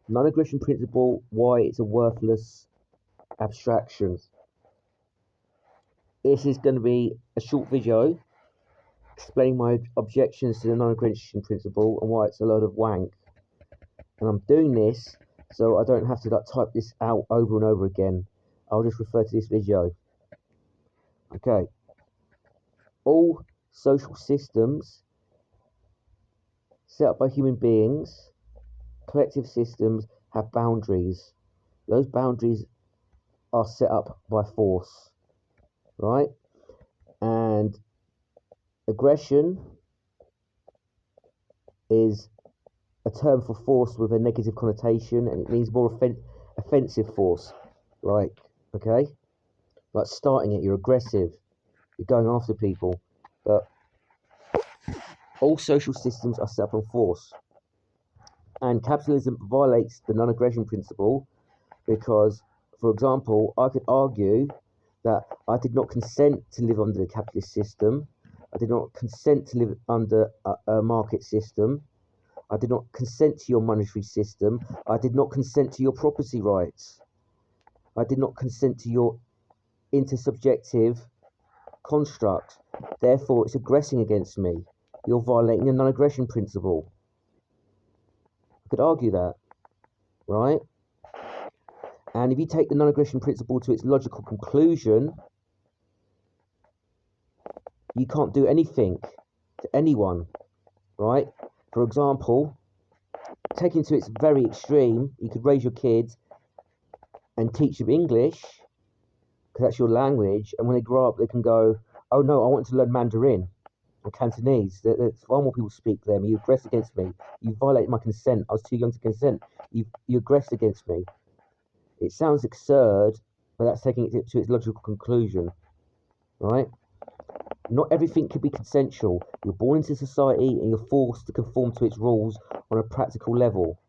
Non-aggression principle, why it's a worthless abstraction. This is going to be a short video explaining my objections to the non-aggression principle and why it's a load of wank. And I'm doing this so I don't have to type this out over and over again. I'll just refer to this video. Okay. All social systems set up by human beings, collective systems, have boundaries. Those boundaries are set up by force, right? And aggression is a term for force with a negative connotation, and it means more offensive force. Like, okay, like starting it, you're aggressive, you're going after people. But all social systems are set up on force, and capitalism violates the non-aggression principle because, for example, I could argue that I did not consent to live under the capitalist system. I did not consent to live under a market system. I did not consent to your monetary system. I did not consent to your property rights. I did not consent to your intersubjective construct. Therefore, it's aggressing against me. You're violating the non-aggression principle. I could argue that, right? And if you take the non-aggression principle to its logical conclusion, you can't do anything to anyone, right? For example, taken to its very extreme, you could raise your kids and teach them English, because that's your language, and when they grow up, they can go, oh no, I want to learn Mandarin or Cantonese. There's far more people speak them. You aggress against me. You violate my consent. I was too young to consent. You aggress against me. It sounds absurd, but that's taking it to its logical conclusion, right? Not everything can be consensual. You're born into society and you're forced to conform to its rules on a practical level.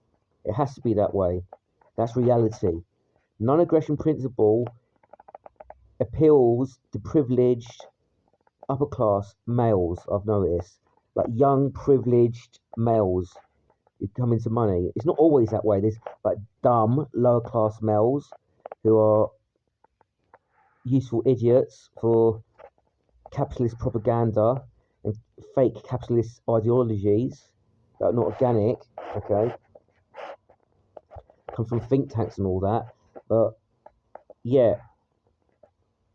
It has to be that way. That's reality. Non-aggression principle appeals to privileged upper class males, I've noticed. Like young privileged males who come into money. It's not always that way. There's like dumb lower class males who are useful idiots for capitalist propaganda and fake capitalist ideologies that are not organic, okay, come from think tanks and all that. But yeah,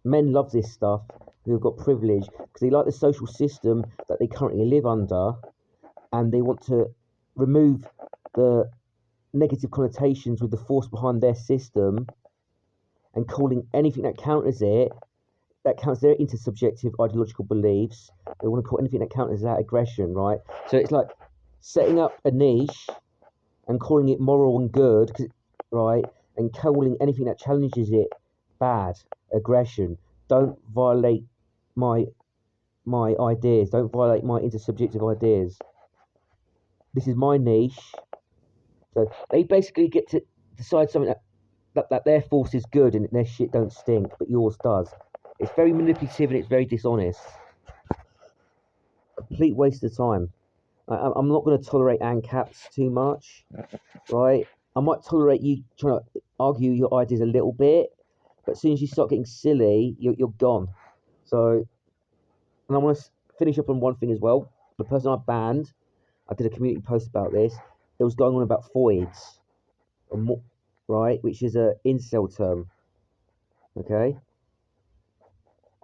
men love this stuff who have got privilege because they like the social system that they currently live under, and they want to remove the negative connotations with the force behind their system and calling anything that counters it, that counts their intersubjective ideological beliefs. They want to call anything that counters that aggression, right? So it's like setting up a niche and calling it moral and good, right? And calling anything that challenges it bad, aggression. Don't violate my ideas. Don't violate my intersubjective ideas. This is my niche. So they basically get to decide something that their force is good and their shit don't stink, but yours does. It's very manipulative and it's very dishonest. Complete waste of time. I'm not going to tolerate ANCAPs too much, right? I might tolerate you trying to argue your ideas a little bit, but as soon as you start getting silly, you're gone. So, and I want to finish up on one thing as well. The person I banned, I did a community post about this. It was going on about foids, right? Which is a incel term, okay?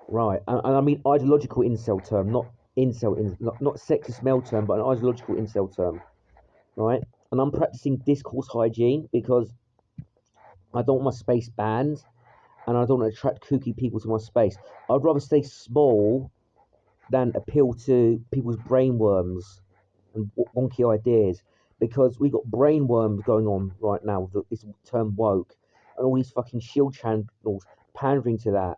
Right, and I mean ideological incel term, not not sexist male term, but an ideological incel term, right? And I'm practicing discourse hygiene because I don't want my space banned, and I don't want to attract kooky people to my space. I'd rather stay small than appeal to people's brainworms and wonky ideas, because we got brainworms going on right now with this term woke, and all these fucking shield channels pandering to that.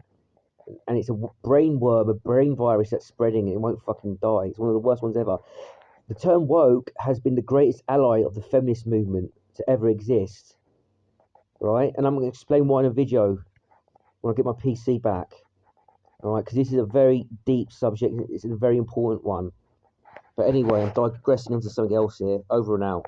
And it's a brain worm, a brain virus that's spreading, and it won't fucking die. It's one of the worst ones ever. The term woke has been the greatest ally of the feminist movement to ever exist, right? And I'm going to explain why in a video when I get my PC back, all right? Because this is a very deep subject. It's a very important one. But anyway, I'm digressing into something else here. Over and out.